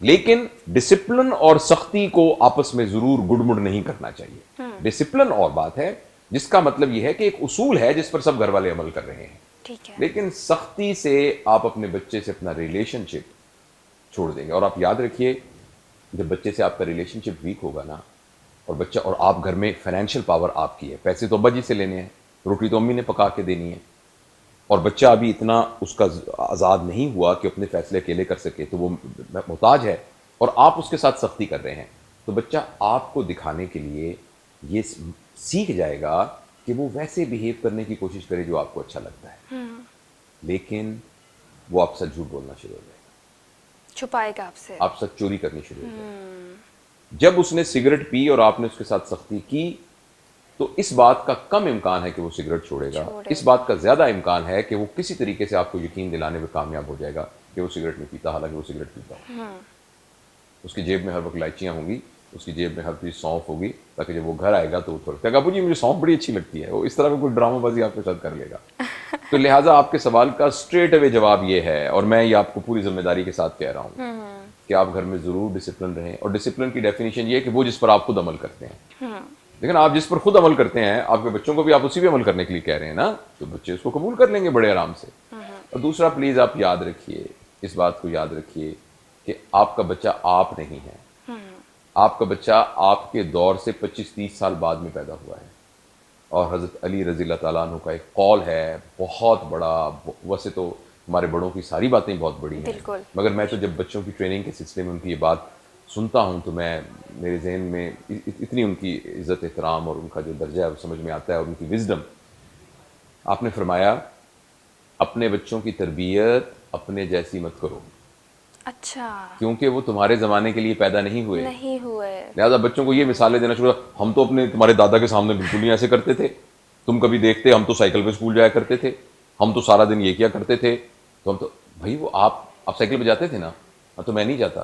لیکن ڈسپلن اور سختی کو آپس میں ضرور گڑمڑ نہیں کرنا چاہیے. ڈسپلن اور بات ہے جس کا مطلب یہ ہے کہ ایک اصول ہے جس پر سب گھر والے عمل کر رہے ہیں, ٹھیک ہے, لیکن سختی سے آپ اپنے بچے سے اپنا ریلیشن شپ چھوڑ دیں گے. اور آپ یاد رکھیے جب بچے سے آپ کا ریلیشن شپ ویک ہوگا نا, اور بچہ, اور آپ گھر میں فائنینشیل پاور آپ کی ہے, پیسے تو ابا جی سے لینے ہیں, روٹی تو امی نے پکا کے دینی ہے, اور بچہ ابھی اتنا اس کا آزاد نہیں ہوا کہ اپنے فیصلے اکیلے کر سکے, تو وہ محتاج ہے, اور آپ اس کے ساتھ سختی کر رہے ہیں, تو بچہ آپ کو دکھانے کے لیے یہ سیکھ جائے گا کہ وہ ویسے بیہیو کرنے کی کوشش کرے جو آپ کو اچھا لگتا ہے, لیکن وہ آپ سے جھوٹ بولنا شروع ہو جائے گا, چھپائے گا آپ سے, آپ سچ چوری کرنی شروع ہو جائے گا. جب اس نے سگریٹ پی اور آپ نے اس کے ساتھ سختی کی تو اس بات کا کم امکان ہے کہ وہ سگریٹ چھوڑے گا, اس بات کا زیادہ امکان ہے کہ وہ کسی طریقے سے آپ کو یقین دلانے میں کامیاب ہو جائے گا کہ وہ سگریٹ نہیں پیتا, حالانکہ وہ سگریٹ پیتا ہے. اس کی جیب میں ہر وقت الائچیاں ہوں گی, اس کی جیب میں ہر چیز سونف ہوگی, تاکہ جب وہ گھر آئے گا تو وہ تھوڑا ابو جی مجھے سونف بڑی اچھی لگتی ہے, وہ اس طرح کا کوئی ڈرامہ بازی آپ کے ساتھ کر لے گا. تو لہٰذا آپ کے سوال کا اسٹریٹ اوے جواب یہ ہے, اور میں یہ آپ کو پوری ذمہ داری کے ساتھ کہہ رہا ہوں کہ آپ گھر میں ضرور ڈسپلن رہیں, اور ڈسپلن کی ڈیفینیشن یہ ہے کہ وہ جس پر آپ خود عمل کرتے ہیں. لیکن آپ جس پر خود عمل کرتے ہیں, آپ کے بچوں کو بھی آپ اسی پہ عمل کرنے کے لیے کہہ رہے ہیں نا, تو بچے اس کو قبول کر لیں گے بڑے آرام سے. اور دوسرا پلیز آپ یاد رکھیے, اس بات کو یاد رکھیے کہ آپ کا بچہ آپ نہیں ہے, آپ کا بچہ آپ کے دور سے 25-30 سال بعد میں پیدا ہوا ہے. اور حضرت علی رضی اللہ تعالیٰ عنہ کا ایک قول ہے بہت بڑا, ویسے تو ہمارے بڑوں کی ساری باتیں بہت بڑی ہیں, بالکل, مگر میں تو جب بچوں کی ٹریننگ کے سلسلے میں ان کی یہ بات سنتا ہوں تو میں, میرے ذہن میں اتنی ان کی عزت احترام اور ان کا جو درجہ ہے وہ سمجھ میں آتا ہے, اور ان کی وزڈم. آپ نے فرمایا اپنے بچوں کی تربیت اپنے جیسی مت کرو, اچھا, کیونکہ وہ تمہارے زمانے کے لیے پیدا نہیں ہوئے. نہیں ہوئے, لہٰذا بچوں کو یہ مثالیں دینا شروع, ہم تو اپنے تمہارے دادا کے سامنے بالکل نہیں ایسے کرتے تھے, تم کبھی دیکھتے ہم تو سائیکل پہ اسکول جایا کرتے تھے, ہم تو سارا دن یہ کیا کرتے تھے, تو ہم تو بھائی وہ آپ سائیکل پہ جاتے تھے نا, تو میں نہیں جاتا.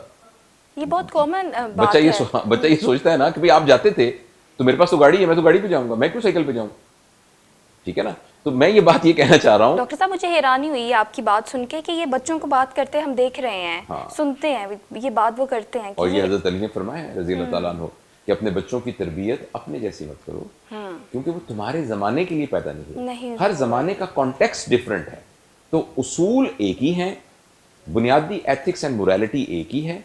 یہ بہت کامن بچہ بات ہے. بچہ یہ سوچتا ہے نا کہ بھائی آپ جاتے تھے تو میرے پاس تو گاڑی ہے, میں تو گاڑی پہ جاؤں گا, میں کیوں سائیکل پہ جاؤں. ٹھیک ہے نا, تو میں یہ بات یہ کہنا چاہ رہا ہوں. ڈاکٹر صاحب مجھے حیرانی ہوئی ہے آپ کی بات سن کے کہ یہ بچوں کو بات کرتے ہم دیکھ رہے ہیں, سنتے ہیں, یہ بات وہ کرتے ہیں. اور یہ حضرت علی نے فرمایا ہے رضی اللہ تعالیٰ عنہ کہ اپنے بچوں کی تربیت اپنے جیسی مت کرو, کیونکہ وہ تمہارے زمانے کے لیے پیدا نہیں ہوئے. ہر زمانے کا کانٹیکسٹ ڈفرینٹ ہے, تو اصول ایک ہی ہیں, بنیادی ایتھکس اینڈ موریلٹی ایک ہی ہے,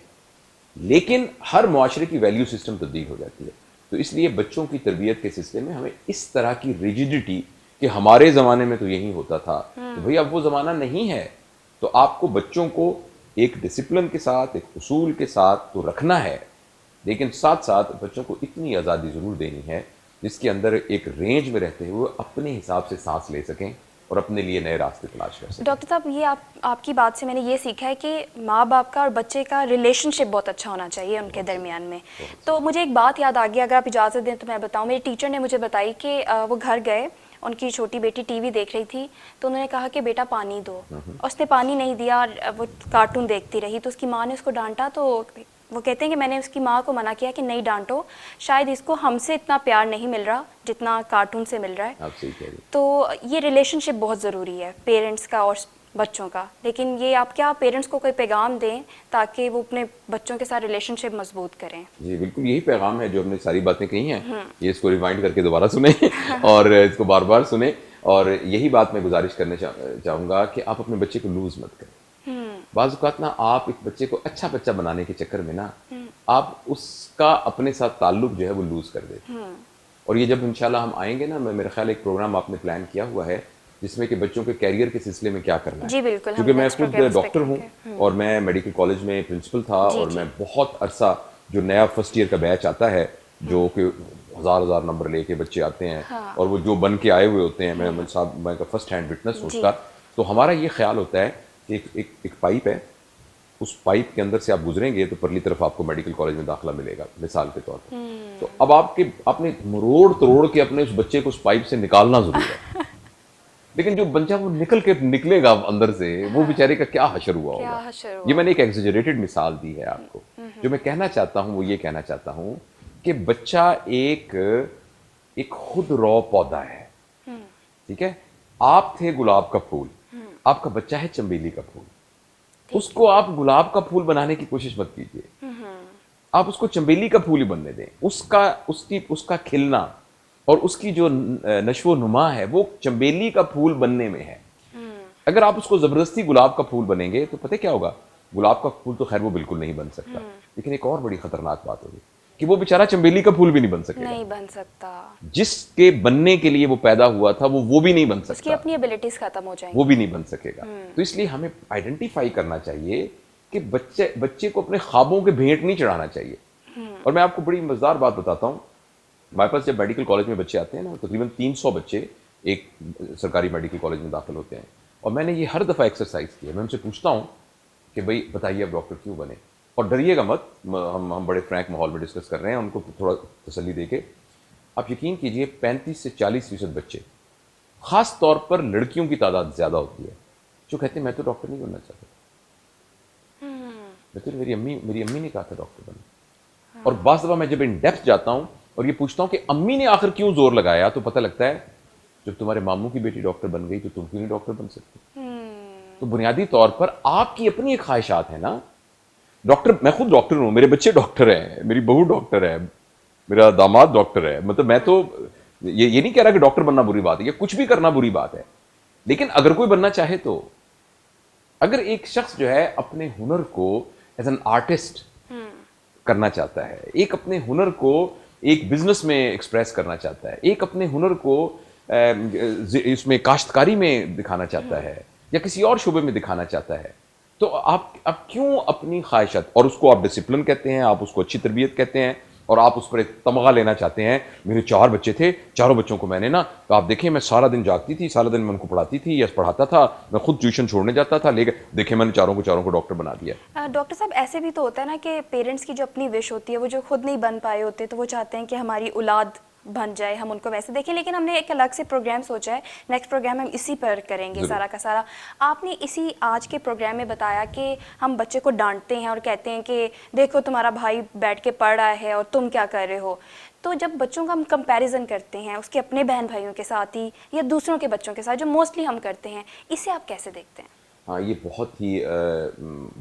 لیکن ہر معاشرے کی ویلیو سسٹم تبدیل ہو جاتی ہے. تو اس لیے بچوں کی تربیت کے سلسلے میں ہمیں اس طرح کی ریجیڈیٹی کہ ہمارے زمانے میں تو یہی ہوتا تھا, تو بھئی اب وہ زمانہ نہیں ہے, تو آپ کو بچوں کو ایک ڈسپلن کے ساتھ, ایک اصول کے ساتھ تو رکھنا ہے, لیکن ساتھ ساتھ بچوں کو اتنی آزادی ضرور دینی ہے جس کے اندر ایک رینج میں رہتے ہوئے اپنے حساب سے سانس لے سکیں اور اپنے لیے نئے راستے تلاش کر سکیں. ڈاکٹر صاحب یہ آپ کی بات سے میں نے یہ سیکھا ہے کہ ماں باپ کا اور بچے کا ریلیشن شپ بہت اچھا ہونا چاہیے ان کے درمیان میں. تو مجھے ایک بات یاد آ گئی, اگر آپ اجازت دیں تو میں بتاؤں. میرے ٹیچر نے مجھے بتائی کہ وہ گھر گئے, ان کی چھوٹی بیٹی ٹی وی دیکھ رہی تھی, تو انہوں نے کہا کہ بیٹا پانی دو, اور اس نے پانی نہیں دیا اور وہ کارٹون دیکھتی رہی. تو اس کی ماں نے اس کو ڈانٹا, تو وہ کہتے ہیں کہ میں نے اس کی ماں کو منع کیا کہ نہیں ڈانٹو, شاید اس کو ہم سے اتنا پیار نہیں مل رہا جتنا کارٹون سے مل رہا ہے. آپ صحیح کہہ رہی ہیں. تو یہ ریلیشن شپ بہت ضروری ہے پیرنٹس کا اور بچوں کا, لیکن یہ آپ کیا پیرنٹس کو کوئی پیغام دیں تاکہ وہ اپنے بچوں کے ساتھ ریلیشن شپ مضبوط کریں؟ جی بالکل یہی پیغام ہے جو ہم نے ساری باتیں کہی ہیں, یہ اس کو ریوائنڈ کر کے دوبارہ سنیں اور اس کو بار بار سنیں, اور یہی بات میں گزارش کرنا چاہوں گا کہ آپ اپنے بچے کو لوز مت کریں. بعض اوقات نا آپ ایک بچے کو اچھا بچہ بنانے کے چکر میں نا آپ اس کا اپنے ساتھ تعلق جو ہے وہ لوز کر دیتے ہیں. اور یہ جب انشاءاللہ ہم آئیں گے نا, میرا خیال ایک پروگرام آپ نے پلان کیا ہوا ہے جس میں کہ بچوں کے کیریئر کے سلسلے میں کیا کرنا ہے. جی بالکل, کیونکہ میں خود ڈاکٹر ہوں اور میں میڈیکل کالج میں پرنسپل تھا, اور میں بہت عرصہ جو نیا فرسٹ ایئر کا بیچ آتا ہے جو کہ ہزار نمبر لے کے بچے آتے ہیں اور وہ جو بن کے آئے ہوئے ہوتے ہیں, میں فرسٹ ہینڈ وٹنس ہوں اس کا. تو ہمارا یہ خیال ہوتا ہے کہ ایک پائپ ہے, اس پائپ کے اندر سے آپ گزریں گے تو پرلی طرف آپ کو میڈیکل کالج میں داخلہ ملے گا مثال کے طور پر. تو اب آپ نے مروڑ توڑ کے اپنے اس بچے کو اس پائپ سے نکالنا ضرور ہے, لیکن جو بچہ وہ نکلے گا اندر سے, وہ بیچارے کا کیا حشر ہوا ہوگا. یہ میں نے ایک ایگزیجریٹڈ مثال دی ہے آپ کو. جو میں کہنا چاہتا ہوں وہ یہ کہنا چاہتا ہوں کہ بچہ ایک خود رو پودا ہے, ٹھیک ہے. آپ تھے گلاب کا پھول, آپ کا بچہ ہے چنبیلی کا پھول. اس کو آپ گلاب کا پھول بنانے کی کوشش مت کیجیے, آپ اس کو چنبیلی کا پھول ہی بننے دیں. اس کا کھلنا اور اس کی جو نشو و نما ہے وہ چنبیلی کا پھول بننے میں ہے. اگر آپ اس کو زبردستی گلاب کا پھول بنیں گے تو پتہ کیا ہوگا, گلاب کا پھول تو خیر وہ بالکل نہیں بن سکتا, لیکن ایک اور بڑی خطرناک بات ہوگی کہ وہ بیچارہ چنبیلی کا پھول بھی نہیں بن سکے, نہیں بن سکتا, جس کے بننے کے لیے وہ پیدا ہوا تھا وہ بھی نہیں بن سکتا, اس کی اپنی ایبلٹیز ختم ہو جائیں گی, وہ بھی نہیں بن سکے گا. تو اس لیے ہمیں آئیڈینٹیفائی کرنا چاہیے کہ بچے کو اپنے خوابوں کے بھینٹ نہیں چڑھانا چاہیے. اور میں آپ کو بڑی مزیدار بات بتاتا ہوں, ہمارے پاس جب میڈیکل کالج میں بچے آتے ہیں نا, تقریباً 300 بچے ایک سرکاری میڈیکل کالج میں داخل ہوتے ہیں, اور میں نے یہ ہر دفعہ ایکسرسائز کیا, میں ان سے پوچھتا ہوں کہ بھائی بتائیے اب ڈاکٹر کیوں بنے, اور ڈریے گا مت, ہم بڑے فرینک ماحول میں ڈسکس کر رہے ہیں, ان کو تھوڑا تسلی دے کے. آپ یقین کیجئے 35 سے 40% بچے, خاص طور پر لڑکیوں کی تعداد زیادہ ہوتی ہے, جو کہتے ہیں میں تو ڈاکٹر نہیں بننا چاہتا, میری امی نے کہا تھا ڈاکٹر بننا. اور بعض دفعہ میں جب ان ڈیپتھ جاتا ہوں اور یہ پوچھتا ہوں کہ امی نے آخر کیوں زور لگایا, تو پتہ لگتا ہے جب تمہارے ماموں کی بیٹی ڈاکٹر بن گئی تو تم کیوں نہیں ڈاکٹر بن سکتے. تو بنیادی طور پر آپ کی اپنی ایک خواہشات ہیں نا. ڈاکٹر, میں خود ڈاکٹر ہوں, میرے بچے ڈاکٹر ہیں, میری بہو ڈاکٹر ہے, میرا داماد ڈاکٹر ہے, مطلب میں تو یہ نہیں کہہ رہا کہ ڈاکٹر بننا بری بات ہے, یا کچھ بھی کرنا بری بات ہے, لیکن اگر کوئی بننا چاہے تو, اگر ایک شخص جو ہے اپنے ہنر کو ایز این آرٹسٹ کرنا چاہتا ہے, ایک اپنے ہنر کو ایک بزنس میں ایکسپریس کرنا چاہتا ہے, ایک اپنے ہنر کو اس میں کاشتکاری میں دکھانا چاہتا ہے, یا کسی اور شعبے میں دکھانا چاہتا ہے, تو آپ کیوں اپنی خواہشات, اور اس کو آپ ڈسپلن کہتے ہیں, آپ اس کو اچھی تربیت کہتے ہیں, اور آپ اس پر ایک تمغہ لینا چاہتے ہیں. میرے 4 بچے تھے, چاروں بچوں کو میں نے نا, تو آپ دیکھیں میں سارا دن جاگتی تھی, سارا دن میں ان کو پڑھاتی تھی یا پڑھاتا تھا, میں خود ٹیوشن چھوڑنے جاتا تھا, لیکن دیکھیں میں نے چاروں کو ڈاکٹر بنا دیا. ڈاکٹر صاحب ایسے بھی تو ہوتا ہے نا کہ پیرنٹس کی جو اپنی وش ہوتی ہے, وہ جو خود نہیں بن پائے ہوتے, تو وہ چاہتے ہیں کہ ہماری اولاد بن جائے, ہم ان کو ویسے دیکھیں, لیکن ہم نے ایک الگ سے پروگرام سوچا ہے, نیکسٹ پروگرام ہم اسی پر کریں گے سارا کا سارا. آپ نے اسی آج کے پروگرام میں بتایا کہ ہم بچے کو ڈانٹتے ہیں اور کہتے ہیں کہ دیکھو تمہارا بھائی بیٹھ کے پڑھ رہا ہے اور تم کیا کر رہے ہو. تو جب بچوں کا ہم کمپیریزن کرتے ہیں اس کے اپنے بہن بھائیوں کے ساتھ ہی یا دوسروں کے بچوں کے ساتھ, جو موسٹلی ہم کرتے ہیں, اسے آپ کیسے دیکھتے ہیں؟ ہاں, یہ بہت ہی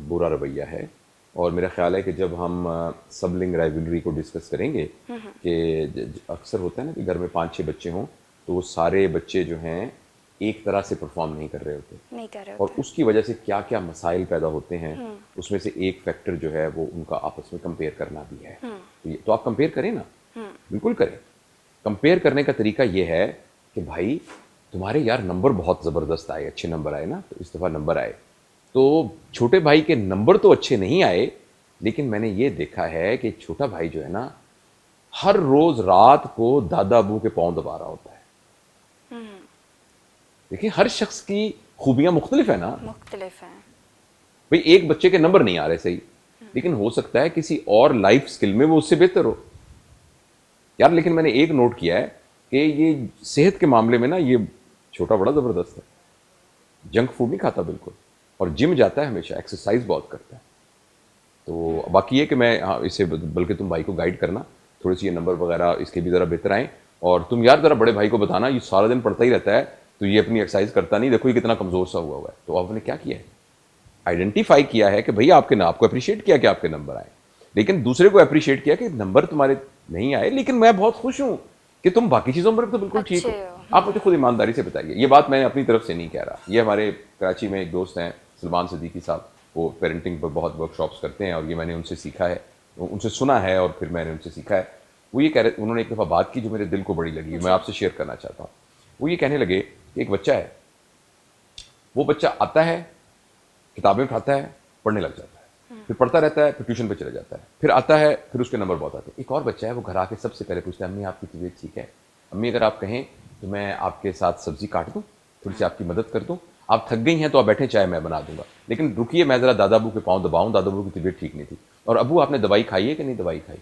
برا رویہ ہے, اور میرا خیال ہے کہ جب ہم سب لنگ رائیولری کو ڈسکس کریں گے, کہ اکثر ہوتا ہے نا کہ گھر میں 5-6 بچے ہوں تو وہ سارے بچے جو ہیں ایک طرح سے پرفارم نہیں کر رہے ہوتے, اور اس کی وجہ سے کیا کیا مسائل پیدا ہوتے ہیں, اس میں سے ایک فیکٹر جو ہے وہ ان کا آپس میں کمپیئر کرنا بھی ہے. تو آپ کمپیئر کریں نا, بالکل کریں. کمپیئر کرنے کا طریقہ یہ ہے کہ بھائی تمہارے یار نمبر بہت زبردست آئے, اچھے نمبر آئے نا, تو اس دفعہ نمبر آئے, تو چھوٹے بھائی کے نمبر تو اچھے نہیں آئے, لیکن میں نے یہ دیکھا ہے کہ چھوٹا بھائی جو ہے نا ہر روز رات کو دادا ابو کے پاؤں دبا رہا ہوتا ہے. دیکھیں ہر شخص کی خوبیاں مختلف ہیں نا, مختلف ہیں. بھئی ایک بچے کے نمبر نہیں آ رہے صحیح, لیکن ہو سکتا ہے کسی اور لائف سکل میں وہ اس سے بہتر ہو یار. لیکن میں نے ایک نوٹ کیا ہے کہ یہ صحت کے معاملے میں نا یہ چھوٹا بڑا زبردست ہے, جنک فوڈ نہیں کھاتا بالکل, اور جم جاتا ہے ہمیشہ, ایکسرسائز بہت کرتا ہے. تو باقی یہ کہ میں اسے بلکہ تم بھائی کو گائیڈ کرنا, تھوڑی سی یہ نمبر وغیرہ اس کے بھی ذرا بہتر آئیں, اور تم یار ذرا بڑے بھائی کو بتانا یہ سارا دن پڑھتا ہی رہتا ہے, تو یہ اپنی ایکسرسائز کرتا نہیں, دیکھو یہ کتنا کمزور سا ہوا ہے. تو آپ نے کیا کیا ہے, آئیڈینٹیفائی کیا ہے کہ بھئی آپ کو اپریشیٹ کیا کہ آپ کے نمبر آئے, لیکن دوسرے کو اپریشیٹ کیا کہ نمبر تمہارے نہیں آئے, لیکن میں بہت خوش ہوں کہ تم باقی چیزوں پر تو بالکل ٹھیک ہو. آپ مجھے خود ایمانداری سے بتائیے, یہ بات میں اپنی طرف سے نہیں کہہ رہا, یہ ہمارے کراچی میں ایک دوست ہیں سلمان صدیقی صاحب, وہ پیرنٹنگ پر بہت ورک شاپس کرتے ہیں, اور یہ میں نے ان سے سیکھا ہے, ان سے سنا ہے اور پھر میں نے ان سے سیکھا ہے. وہ یہ کہہ رہے, انہوں نے ایک دفعہ بات کی جو میرے دل کو بڑی لگی, میں آپ سے شیئر کرنا چاہتا ہوں. وہ یہ کہنے لگے کہ ایک بچہ ہے, وہ بچہ آتا ہے, کتابیں اٹھاتا ہے, پڑھنے لگ جاتا ہے, پھر پڑھتا رہتا ہے, پھر ٹیوشن پہ چلا جاتا ہے, پھر آتا ہے, پھر اس کے نمبر بہت آتے ہیں. ایک اور بچہ ہے, وہ گھر آ کے سب سے پہلے پوچھتا ہے امی آپ کی طبیعت ٹھیک ہے, امی اگر آپ کہیں تو میں آپ کے ساتھ سبزی کاٹ دوں, تھوڑی سی آپ کی مدد کر دوں, آپ تھک گئی ہیں تو آپ بیٹھیں, چائے میں بنا دوں گا, لیکن رکیے میں ذرا دادا ابو کے پاؤں دباؤں, دادا ابو کی طبیعت ٹھیک نہیں تھی, اور ابو آپ نے دوائی کھائی ہے کہ نہیں دوائی کھائی.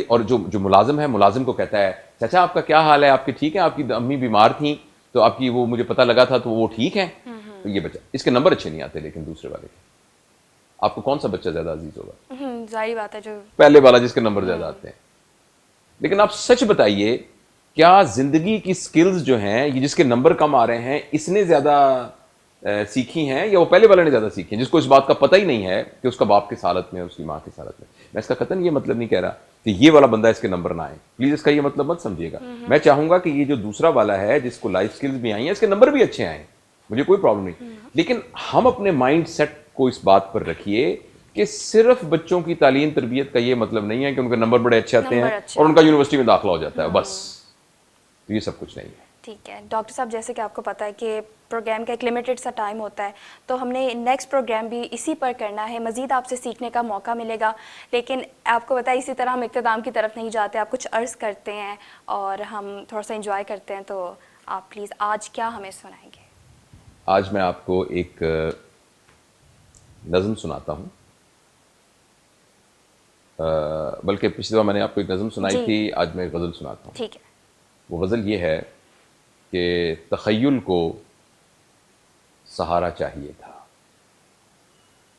اور جو ملازم ہے, ملازم کو کہتا ہے چچا آپ کا کیا حال ہے, آپ کے ٹھیک ہیں, آپ کی امی بیمار تھیں تو آپ کی وہ مجھے پتہ لگا تھا تو وہ ٹھیک ہیں. تو یہ بچہ, اس کے نمبر اچھے نہیں آتے, لیکن دوسرے والے کے, آپ کو کون سا بچہ زیادہ عزیز ہوگا؟ ظاہر بات ہے جو پہلے والا جس کے نمبر زیادہ آتے ہیں. لیکن آپ سچ بتائیے, کیا زندگی کی سکلز جو ہیں یہ جس کے نمبر کم آ رہے ہیں اس نے زیادہ سیکھی ہیں یا وہ پہلے والے نے زیادہ سیکھی ہیں, جس کو اس بات کا پتہ ہی نہیں ہے کہ اس کا باپ کس حالت میں ہے, اس کی ماں کس حالت میں. میں اس کا قطعاً یہ مطلب نہیں کہہ رہا کہ یہ والا بندہ اس کے نمبر نہ آئے, پلیز اس کا یہ مطلب مت سمجھیے گا. میں چاہوں گا کہ یہ جو دوسرا والا ہے جس کو لائف سکلز بھی آئی ہیں, اس کے نمبر بھی اچھے آئیں, مجھے کوئی پرابلم نہیں, لیکن ہم اپنے مائنڈ سیٹ کو اس بات پر رکھیے کہ صرف بچوں کی تعلیم تربیت کا یہ مطلب نہیں ہے کہ ان کے نمبر بڑے اچھے آتے ہیں اور ان کا یونیورسٹی میں داخلہ ہو جاتا ہے بس, تو یہ سب کچھ نہیں ہے. ٹھیک ہے ڈاکٹر صاحب, جیسے کہ آپ کو پتہ ہے کہ پروگرام کا ایک لمیٹڈ سا ٹائم ہوتا ہے, تو ہم نے نیکسٹ پروگرام بھی اسی پر کرنا ہے, مزید آپ سے سیکھنے کا موقع ملے گا, لیکن آپ کو پتہ ہے اسی طرح ہم اختتام کی طرف نہیں جاتے, آپ کچھ عرض کرتے ہیں اور ہم تھوڑا سا انجوائے کرتے ہیں, تو آپ پلیز آج کیا ہمیں سنائیں گے؟ آج میں آپ کو ایک نظم سناتا ہوں, بلکہ پچھلی بار میں نے آپ کو ایک نظم سنائی تھی, آج میں ایک غزل سناتا ہوں. ٹھیک ہے. وہ غزل یہ ہے کہ تخیل کو سہارا چاہیے تھا,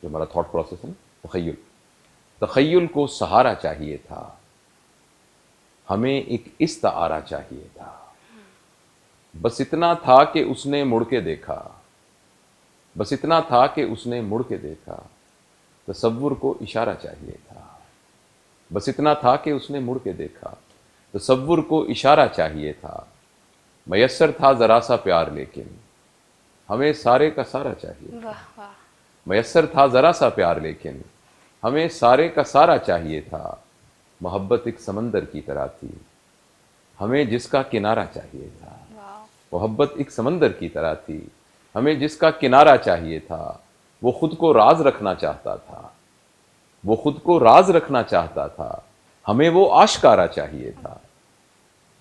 جو ہمارا تھاٹ پروسیس ہے نا, تخیل کو سہارا چاہیے تھا, ہمیں ایک استعارہ چاہیے تھا, بس اتنا تھا کہ اس نے مڑ کے دیکھا, بس اتنا تھا کہ اس نے مڑ کے دیکھا, تصور کو اشارہ چاہیے تھا, بس اتنا تھا کہ اس نے مڑ کے دیکھا, تصور کو اشارہ چاہیے تھا, میسر تھا ذرا سا پیار لیکن ہمیں سارے کا سارا چاہیے تھا, واہ واہ, میسر تھا ذرا سا پیار لیکن ہمیں سارے کا سارا چاہیے تھا, محبت ایک سمندر کی طرح تھی, ہمیں جس کا کنارہ چاہیے تھا, محبت ایک سمندر کی طرح تھی, ہمیں جس کا کنارہ چاہیے تھا, وہ خود کو راز رکھنا چاہتا تھا, وہ خود کو راز رکھنا چاہتا تھا, ہمیں وہ آشکارا چاہیے تھا,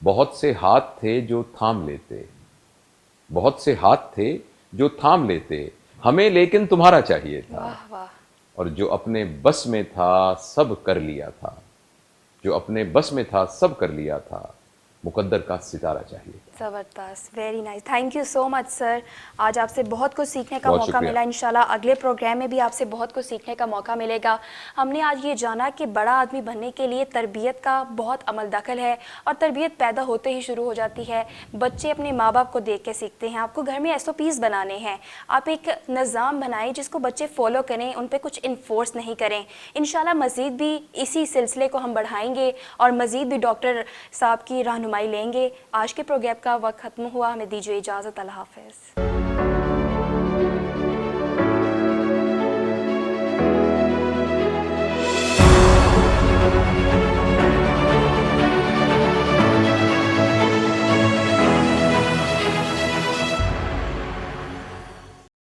بہت سے ہاتھ تھے جو تھام لیتے, بہت سے ہاتھ تھے جو تھام لیتے, ہمیں لیکن تمہارا چاہیے تھا, واہ واہ, اور جو اپنے بس میں تھا سب کر لیا تھا, جو اپنے بس میں تھا سب کر لیا تھا, مقدر کا ستارہ چاہیے تھا. زبردست, very nice, thank you so much sir. آج آپ سے بہت کچھ سیکھنے کا بہت موقع شکریہ. ملا, انشاءاللہ اگلے پروگرام میں بھی آپ سے بہت کچھ سیکھنے کا موقع ملے گا. ہم نے آج یہ جانا کہ بڑا آدمی بننے کے لیے تربیت کا بہت عمل دخل ہے, اور تربیت پیدا ہوتے ہی شروع ہو جاتی ہے. بچے اپنے ماں باپ کو دیکھ کے سیکھتے ہیں. آپ کو گھر میں SOPs بنانے ہیں, آپ ایک نظام بنائیں جس کو بچے فالو کریں, ان پہ کچھ انفورس نہیں کریں. انشاءاللہ مزید بھی اسی سلسلے کو ہم بڑھائیں گے اور مزید بھی ڈاکٹر صاحب کی رہنمائی لیں گے. آج کے پروگرام کا وقت ختم ہوا, ہمیں دیجیے اجازت, اللہ حافظ.